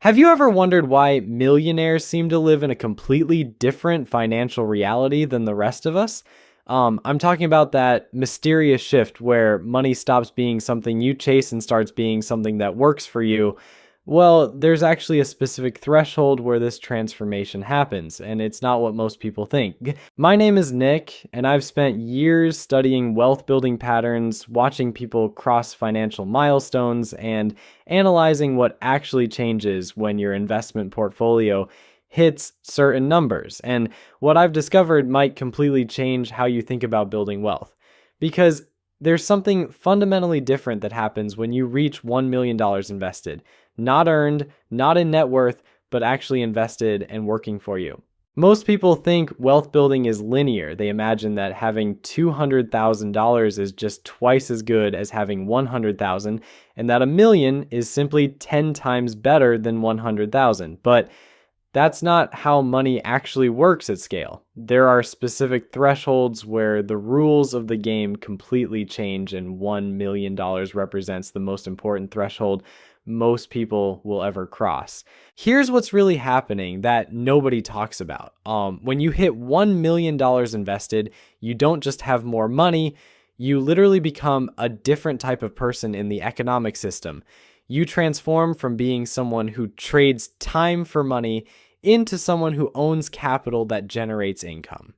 Have you ever wondered why millionaires seem to live in a completely different financial reality than the rest of us? I'm talking about that mysterious shift where money stops being something you chase and starts being something that works for you. Well, there's actually a specific threshold where this transformation happens, and it's not what most people think. My name is Nick, and I've spent years studying wealth building patterns, watching people cross financial milestones, and analyzing what actually changes when your investment portfolio hits certain numbers. And what I've discovered might completely change how you think about building wealth. Because there's something fundamentally different that happens when you reach $1 million invested. Not earned, not in net worth, but actually invested and working for you. Most people think wealth building is linear. They imagine that having $200,000 is just twice as good as having $100,000, and that a million is simply 10 times better than $100,000. But that's not how money actually works at scale. There are specific thresholds where the rules of the game completely change, and $1 million represents the most important threshold most people will ever cross. Here's what's really happening that nobody talks about. When you hit $1 million invested, you don't just have more money, you literally become a different type of person in the economic system. You transform from being someone who trades time for money into someone who owns capital that generates income.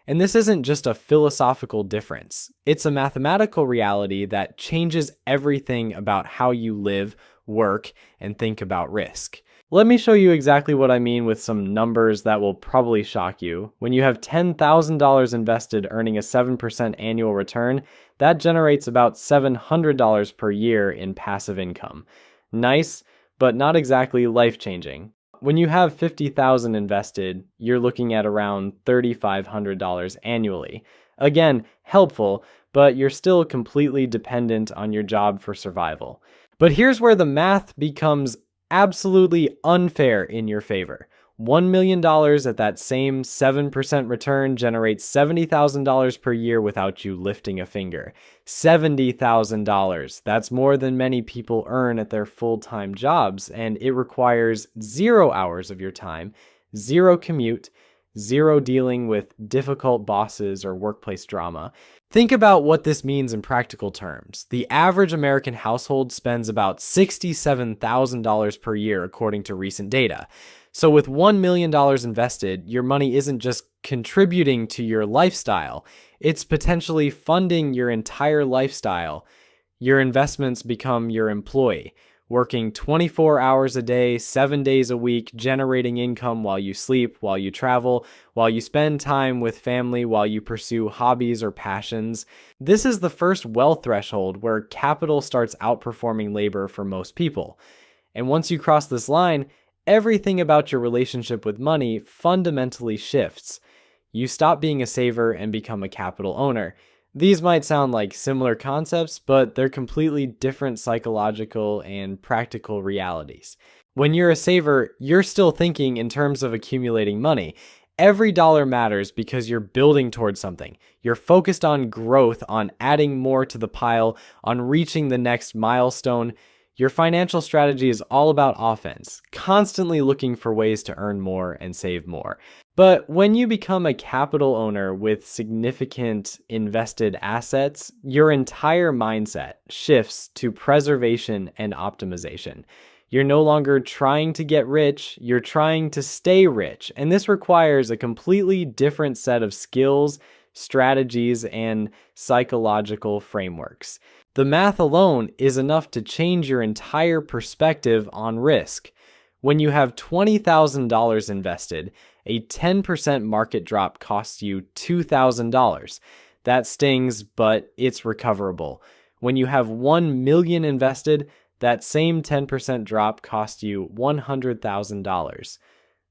And this isn't just a philosophical difference. It's a mathematical reality that changes everything about how you live, work, and think about risk. Let me show you exactly what I mean with some numbers that will probably shock you. When you have $10,000 invested earning a 7% annual return, that generates about $700 per year in passive income. Nice, but not exactly life-changing. When you have $50,000 invested, you're looking at around $3,500 annually. Again, helpful, but you're still completely dependent on your job for survival. But here's where the math becomes absolutely unfair in your favor. $1 million at that same 7% return generates $70,000 per year without you lifting a finger. $70,000. That's more than many people earn at their full-time jobs, and it requires 0 hours of your time, 0 commute, 0 dealing with difficult bosses or workplace drama. Think about what this means in practical terms. The average American household spends about $67,000 per year, according to recent data. So with $1 million invested, your money isn't just contributing to your lifestyle, it's potentially funding your entire lifestyle. Your investments become your employee, working 24 hours a day, 7 days a week, generating income while you sleep, while you travel, while you spend time with family, while you pursue hobbies or passions. This is the first wealth threshold where capital starts outperforming labor for most people. And once you cross this line, everything about your relationship with money fundamentally shifts. You stop being a saver and become a capital owner. These might sound like similar concepts, but they're completely different psychological and practical realities. When you're a saver, you're still thinking in terms of accumulating money. Every dollar matters because you're building towards something. You're focused on growth, on adding more to the pile, on reaching the next milestone. Your financial strategy is all about offense, constantly looking for ways to earn more and save more. But when you become a capital owner with significant invested assets, your entire mindset shifts to preservation and optimization. You're no longer trying to get rich, you're trying to stay rich. And this requires a completely different set of skills, strategies, and psychological frameworks. The math alone is enough to change your entire perspective on risk. When you have $20,000 invested, a 10% market drop costs you $2,000. That stings, but it's recoverable. When you have $1 million invested, that same 10% drop costs you $100,000.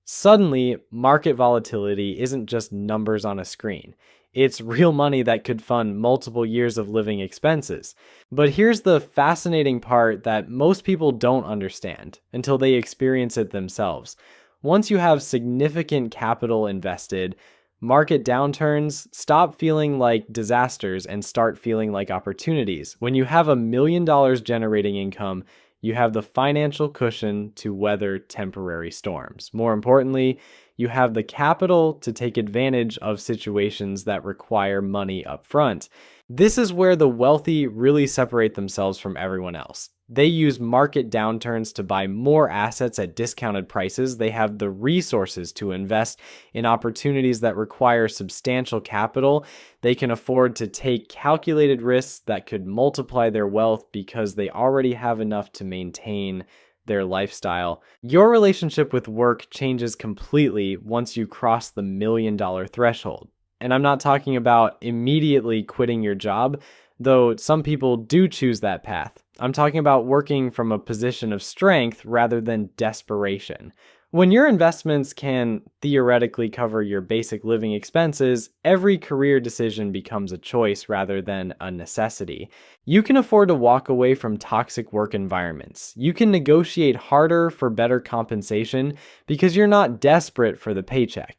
Suddenly, market volatility isn't just numbers on a screen. It's real money that could fund multiple years of living expenses. But here's the fascinating part that most people don't understand until they experience it themselves. Once you have significant capital invested, market downturns stop feeling like disasters and start feeling like opportunities. When you have $1 million generating income, You have the financial cushion to weather temporary storms. More importantly, you have the capital to take advantage of situations that require money up front. This is where the wealthy really separate themselves from everyone else. They use market downturns to buy more assets at discounted prices. They have the resources to invest in opportunities that require substantial capital. They can afford to take calculated risks that could multiply their wealth because they already have enough to maintain their lifestyle. Your relationship with work changes completely once you cross the $1 million threshold. And I'm not talking about immediately quitting your job, though some people do choose that path. I'm talking about working from a position of strength rather than desperation. When your investments can theoretically cover your basic living expenses, every career decision becomes a choice rather than a necessity. You can afford to walk away from toxic work environments. You can negotiate harder for better compensation because you're not desperate for the paycheck.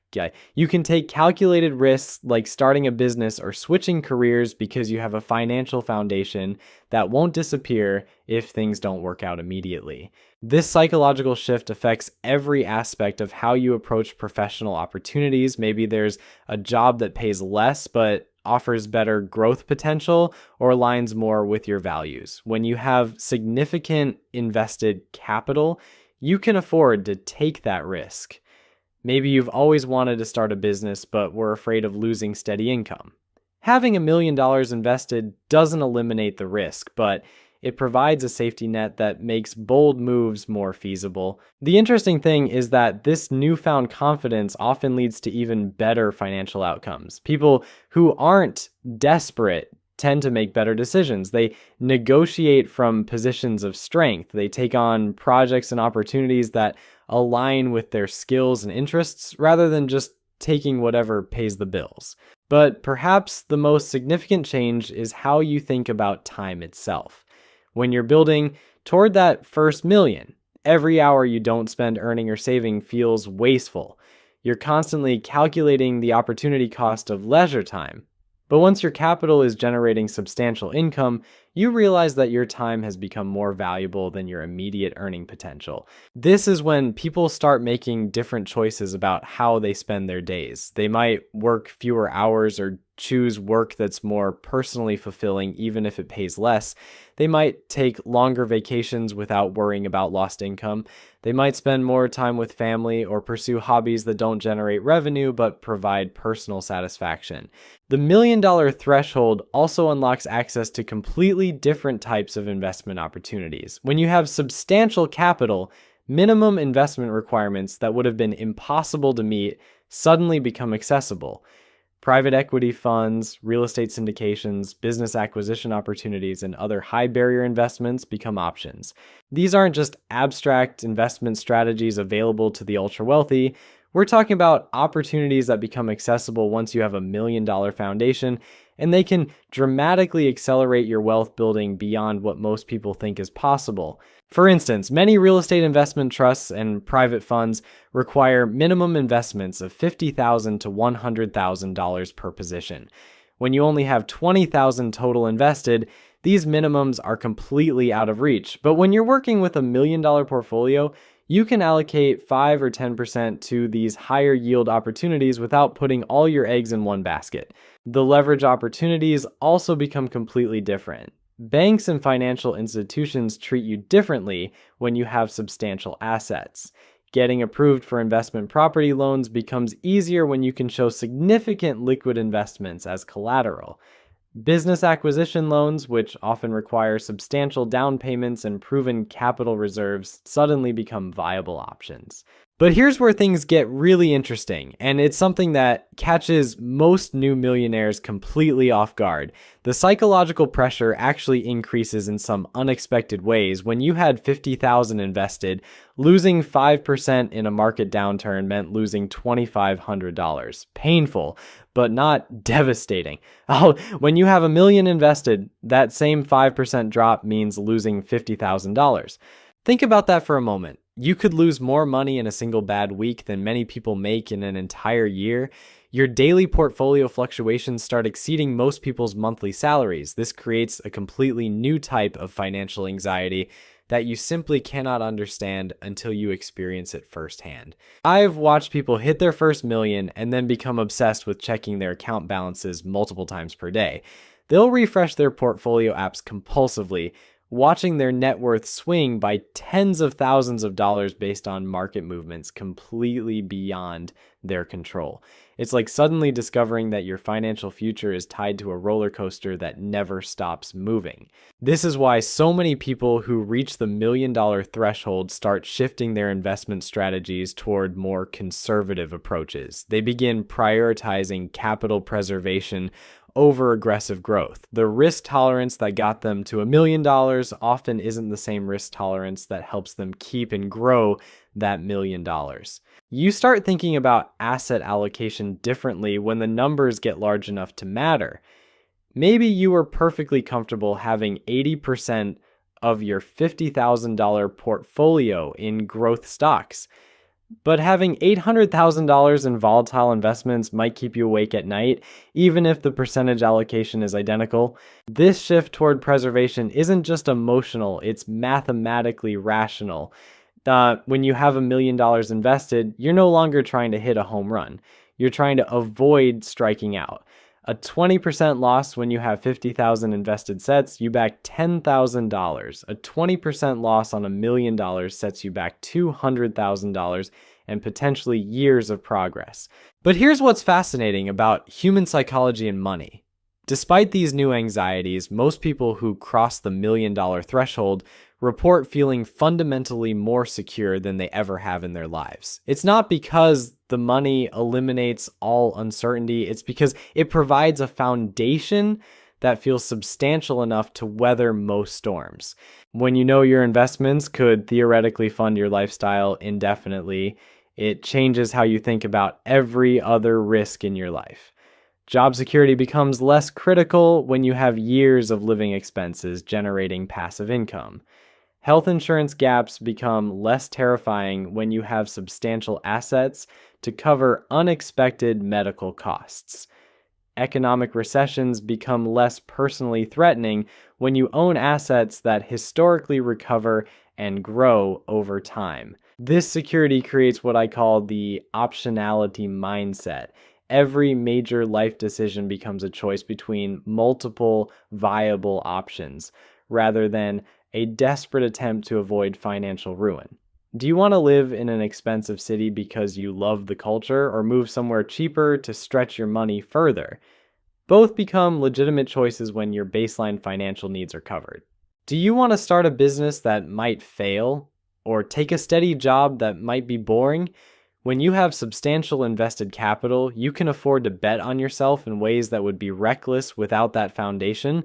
You can take calculated risks like starting a business or switching careers because you have a financial foundation that won't disappear if things don't work out immediately. This psychological shift affects every aspect of how you approach professional opportunities. Maybe there's a job that pays less but offers better growth potential or aligns more with your values. When you have significant invested capital, you can afford to take that risk. Maybe you've always wanted to start a business but were afraid of losing steady income. Having $1 million invested doesn't eliminate the risk, but it provides a safety net that makes bold moves more feasible. The interesting thing is that this newfound confidence often leads to even better financial outcomes. People who aren't desperate tend to make better decisions. They negotiate from positions of strength. They take on projects and opportunities that align with their skills and interests rather than just taking whatever pays the bills. But perhaps the most significant change is how you think about time itself. When you're building toward that first million, every hour you don't spend earning or saving feels wasteful. You're constantly calculating the opportunity cost of leisure time. But once your capital is generating substantial income, you realize that your time has become more valuable than your immediate earning potential. This is when people start making different choices about how they spend their days. They might work fewer hours or choose work that's more personally fulfilling, even if it pays less. They might take longer vacations without worrying about lost income. They might spend more time with family or pursue hobbies that don't generate revenue but provide personal satisfaction. The $1 million threshold also unlocks access to completely different types of investment opportunities. When you have substantial capital, minimum investment requirements that would have been impossible to meet suddenly become accessible. Private equity funds, real estate syndications, business acquisition opportunities, and other high-barrier investments become options. These aren't just abstract investment strategies available to the ultra-wealthy. We're talking about opportunities that become accessible once you have a $1 million foundation, and they can dramatically accelerate your wealth building beyond what most people think is possible. For instance, many real estate investment trusts and private funds require minimum investments of $50,000 to $100,000 per position. When you only have $20,000 total invested, these minimums are completely out of reach. But when you're working with a $1 million portfolio, you can allocate 5 or 10% to these higher yield opportunities without putting all your eggs in one basket. The leverage opportunities also become completely different. Banks and financial institutions treat you differently when you have substantial assets. Getting approved for investment property loans becomes easier when you can show significant liquid investments as collateral. Business acquisition loans, which often require substantial down payments and proven capital reserves, suddenly become viable options. But here's where things get really interesting, and it's something that catches most new millionaires completely off guard. The psychological pressure actually increases in some unexpected ways. When you had $50,000 invested, losing 5% in a market downturn meant losing $2,500. Painful, but not devastating. When you have $1 million invested, that same 5% drop means losing $50,000. Think about that for a moment. You could lose more money in a single bad week than many people make in an entire year. Your daily portfolio fluctuations start exceeding most people's monthly salaries. This creates a completely new type of financial anxiety. that you simply cannot understand until you experience it firsthand. I've watched people hit their first million and then become obsessed with checking their account balances multiple times per day. They'll refresh their portfolio apps compulsively, watching their net worth swing by tens of thousands of dollars based on market movements completely beyond their control. It's like suddenly discovering that your financial future is tied to a roller coaster that never stops moving. This is why so many people who reach the $1 million threshold start shifting their investment strategies toward more conservative approaches. They begin prioritizing capital preservation over aggressive growth. The risk tolerance that got them to $1 million often isn't the same risk tolerance that helps them keep and grow that $1 million. You start thinking about asset allocation differently when the numbers get large enough to matter. Maybe you were perfectly comfortable having 80% of your $50,000 portfolio in growth stocks, but having $800,000 in volatile investments might keep you awake at night, even if the percentage allocation is identical. This shift toward preservation isn't just emotional, it's mathematically rational. When you have $1 million invested, you're no longer trying to hit a home run. You're trying to avoid striking out. A 20% loss when you have 50,000 invested sets you back $10,000. A 20% loss on $1 million sets you back $200,000 and potentially years of progress. But here's what's fascinating about human psychology and money. Despite these new anxieties, most people who cross the $1 million threshold report feeling fundamentally more secure than they ever have in their lives. It's not because the money eliminates all uncertainty, it's because it provides a foundation that feels substantial enough to weather most storms. When you know your investments could theoretically fund your lifestyle indefinitely, it changes how you think about every other risk in your life. Job security becomes less critical when you have years of living expenses generating passive income. Health insurance gaps become less terrifying when you have substantial assets to cover unexpected medical costs. Economic recessions become less personally threatening when you own assets that historically recover and grow over time. This security creates what I call the optionality mindset. Every major life decision becomes a choice between multiple viable options, rather than a desperate attempt to avoid financial ruin. Do you want to live in an expensive city because you love the culture, or move somewhere cheaper to stretch your money further? Both become legitimate choices when your baseline financial needs are covered. Do you want to start a business that might fail, or take a steady job that might be boring? When you have substantial invested capital, you can afford to bet on yourself in ways that would be reckless without that foundation.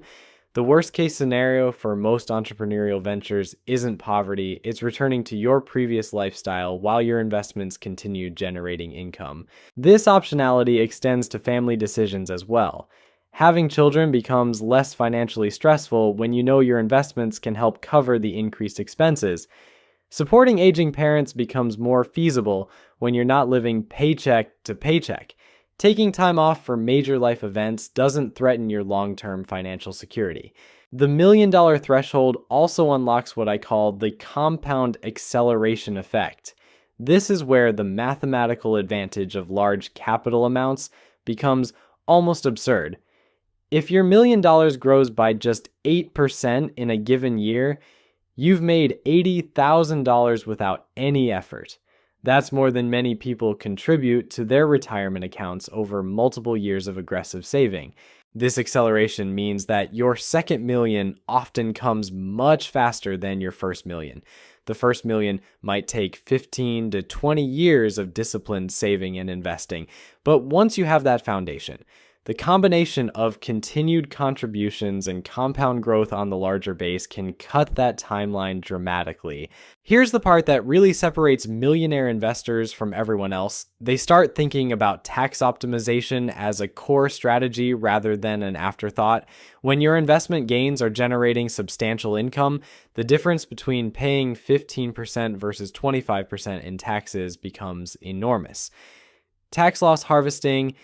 The worst case scenario for most entrepreneurial ventures isn't poverty, it's returning to your previous lifestyle while your investments continue generating income. This optionality extends to family decisions as well. Having children becomes less financially stressful when you know your investments can help cover the increased expenses. Supporting aging parents becomes more feasible when you're not living paycheck to paycheck. Taking time off for major life events doesn't threaten your long-term financial security. The $1 million threshold also unlocks what I call the compound acceleration effect. This is where the mathematical advantage of large capital amounts becomes almost absurd. If your $1 million grows by just 8% in a given year, you've made $80,000 without any effort. That's more than many people contribute to their retirement accounts over multiple years of aggressive saving. This acceleration means that your second million often comes much faster than your first million. The first million might take 15 to 20 years of disciplined saving and investing, but once you have that foundation, the combination of continued contributions and compound growth on the larger base can cut that timeline dramatically. Here's the part that really separates millionaire investors from everyone else. They start thinking about tax optimization as a core strategy rather than an afterthought. When your investment gains are generating substantial income, the difference between paying 15% versus 25% in taxes becomes enormous. Tax loss harvesting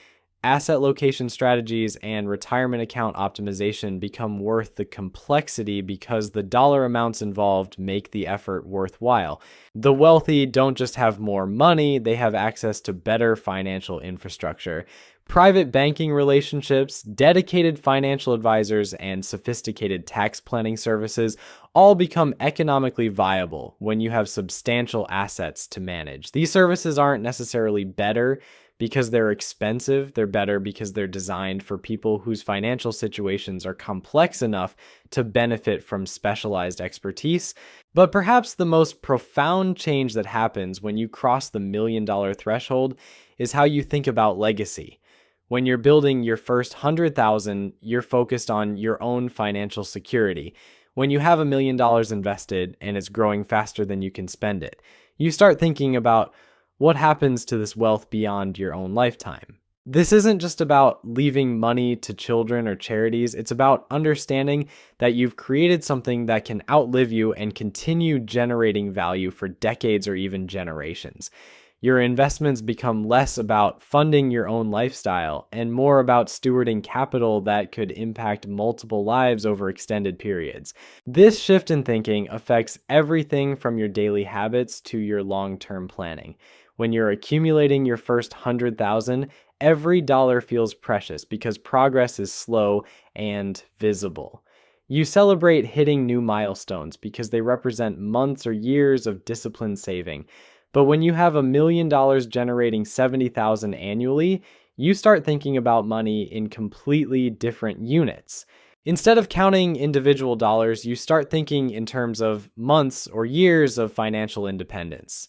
Asset location strategies and retirement account optimization become worth the complexity because the dollar amounts involved make the effort worthwhile. The wealthy don't just have more money, they have access to better financial infrastructure. Private banking relationships, dedicated financial advisors, and sophisticated tax planning services all become economically viable when you have substantial assets to manage. These services aren't necessarily better because they're expensive, they're better because they're designed for people whose financial situations are complex enough to benefit from specialized expertise. But perhaps the most profound change that happens when you cross the $1 million threshold is how you think about legacy. When you're building your first 100,000, you're focused on your own financial security. When you have $1 million invested and it's growing faster than you can spend it, you start thinking about what happens to this wealth beyond your own lifetime. This isn't just about leaving money to children or charities. It's about understanding that you've created something that can outlive you and continue generating value for decades or even generations. Your investments become less about funding your own lifestyle and more about stewarding capital that could impact multiple lives over extended periods. This shift in thinking affects everything from your daily habits to your long-term planning. When you're accumulating your first 100,000, every dollar feels precious because progress is slow and visible. You celebrate hitting new milestones because they represent months or years of disciplined saving. But when you have $1 million generating 70,000 annually, you start thinking about money in completely different units. Instead of counting individual dollars, you start thinking in terms of months or years of financial independence.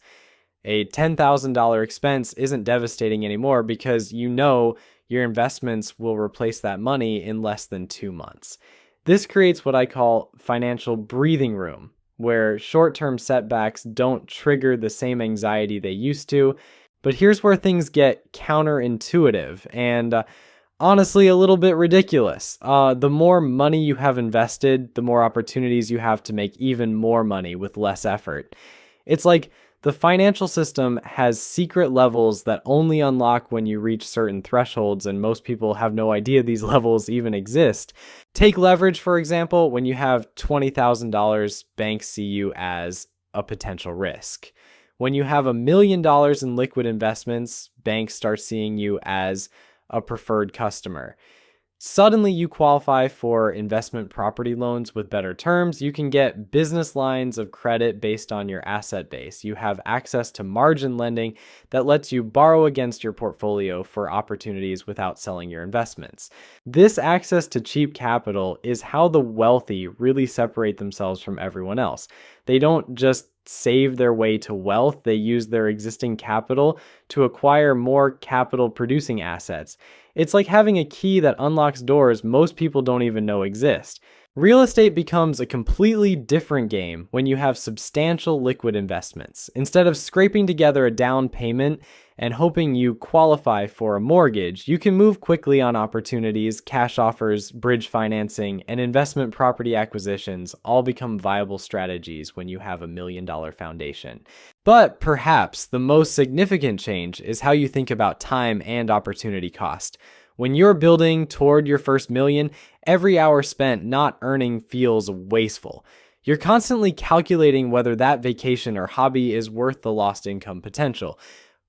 A $10,000 expense isn't devastating anymore because you know your investments will replace that money in less than 2 months. This creates what I call financial breathing room, where short-term setbacks don't trigger the same anxiety they used to. But here's where things get counterintuitive and honestly a little bit ridiculous. The more money you have invested, the more opportunities you have to make even more money with less effort. It's like the financial system has secret levels that only unlock when you reach certain thresholds, and most people have no idea these levels even exist. Take leverage, for example. When you have $20,000, banks see you as a potential risk. When you have $1 million in liquid investments, banks start seeing you as a preferred customer. Suddenly you qualify for investment property loans with better terms. You can get business lines of credit based on your asset base. You have access to margin lending that lets you borrow against your portfolio for opportunities without selling your investments. This access to cheap capital is how the wealthy really separate themselves from everyone else. They don't just save their way to wealth, they use their existing capital to acquire more capital producing assets. It's like having a key that unlocks doors most people don't even know exist. Real estate becomes a completely different game when you have substantial liquid investments. Instead of scraping together a down payment and hoping you qualify for a mortgage, you can move quickly on opportunities. Cash offers, bridge financing, and investment property acquisitions all become viable strategies when you have $1 million foundation. But perhaps the most significant change is how you think about time and opportunity cost. When you're building toward your first million, every hour spent not earning feels wasteful. You're constantly calculating whether that vacation or hobby is worth the lost income potential.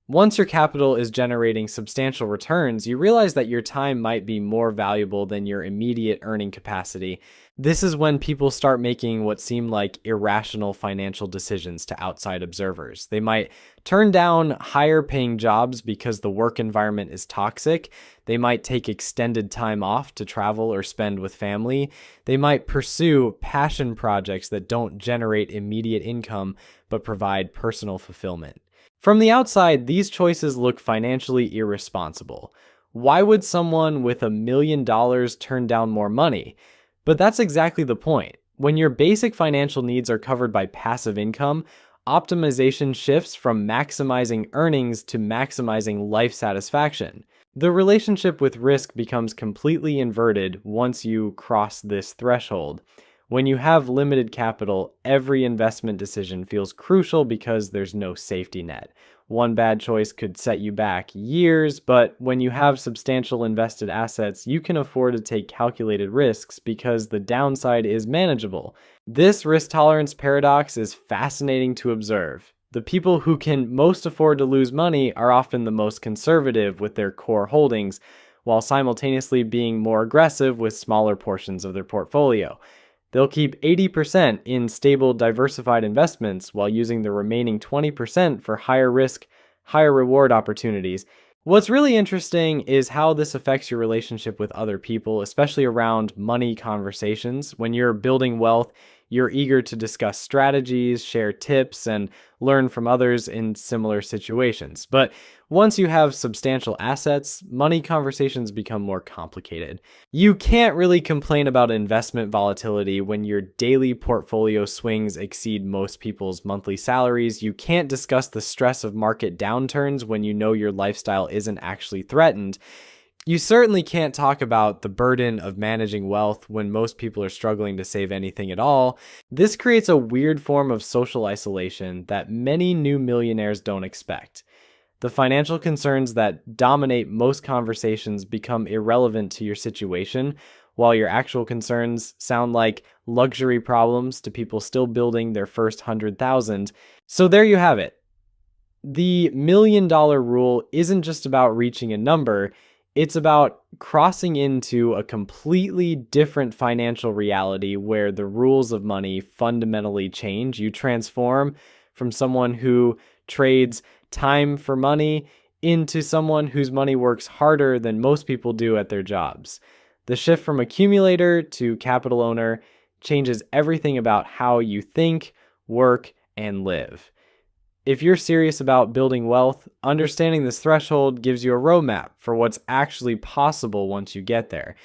Once your capital is generating substantial returns, you realize that your time might be more valuable than your immediate earning capacity. This is when people start making what seem like irrational financial decisions to outside observers. They might turn down higher paying jobs because the work environment is toxic. They might take extended time off to travel or spend with family. They might pursue passion projects that don't generate immediate income but provide personal fulfillment. From the outside, these choices look financially irresponsible. Why would someone with $1 million turn down more money? But that's exactly the point. When your basic financial needs are covered by passive income, optimization shifts from maximizing earnings to maximizing life satisfaction. The relationship with risk becomes completely inverted once you cross this threshold. When you have limited capital, every investment decision feels crucial because there's no safety net. One bad choice could set you back years, but when you have substantial invested assets, you can afford to take calculated risks because the downside is manageable. This risk tolerance paradox is fascinating to observe. The people who can most afford to lose money are often the most conservative with their core holdings, while simultaneously being more aggressive with smaller portions of their portfolio. They'll keep 80% in stable, diversified investments while using the remaining 20% for higher risk, higher reward opportunities. What's really interesting is how this affects your relationship with other people, especially around money conversations. When you're building wealth, you're eager to discuss strategies, share tips, and learn from others in similar situations. But once you have substantial assets, money conversations become more complicated. You can't really complain about investment volatility when your daily portfolio swings exceed most people's monthly salaries. You can't discuss the stress of market downturns when you know your lifestyle isn't actually threatened. You certainly can't talk about the burden of managing wealth when most people are struggling to save anything at all. This creates a weird form of social isolation that many new millionaires don't expect. The financial concerns that dominate most conversations become irrelevant to your situation, while your actual concerns sound like luxury problems to people still building their first 100,000. So there you have it. The $1,000,000 rule isn't just about reaching a number, it's about crossing into a completely different financial reality where the rules of money fundamentally change. You transform from someone who trades time for money into someone whose money works harder than most people do at their jobs. The shift from accumulator to capital owner changes everything about how you think, work, and live. If you're serious about building wealth, understanding this threshold gives you a roadmap for what's actually possible once you get there.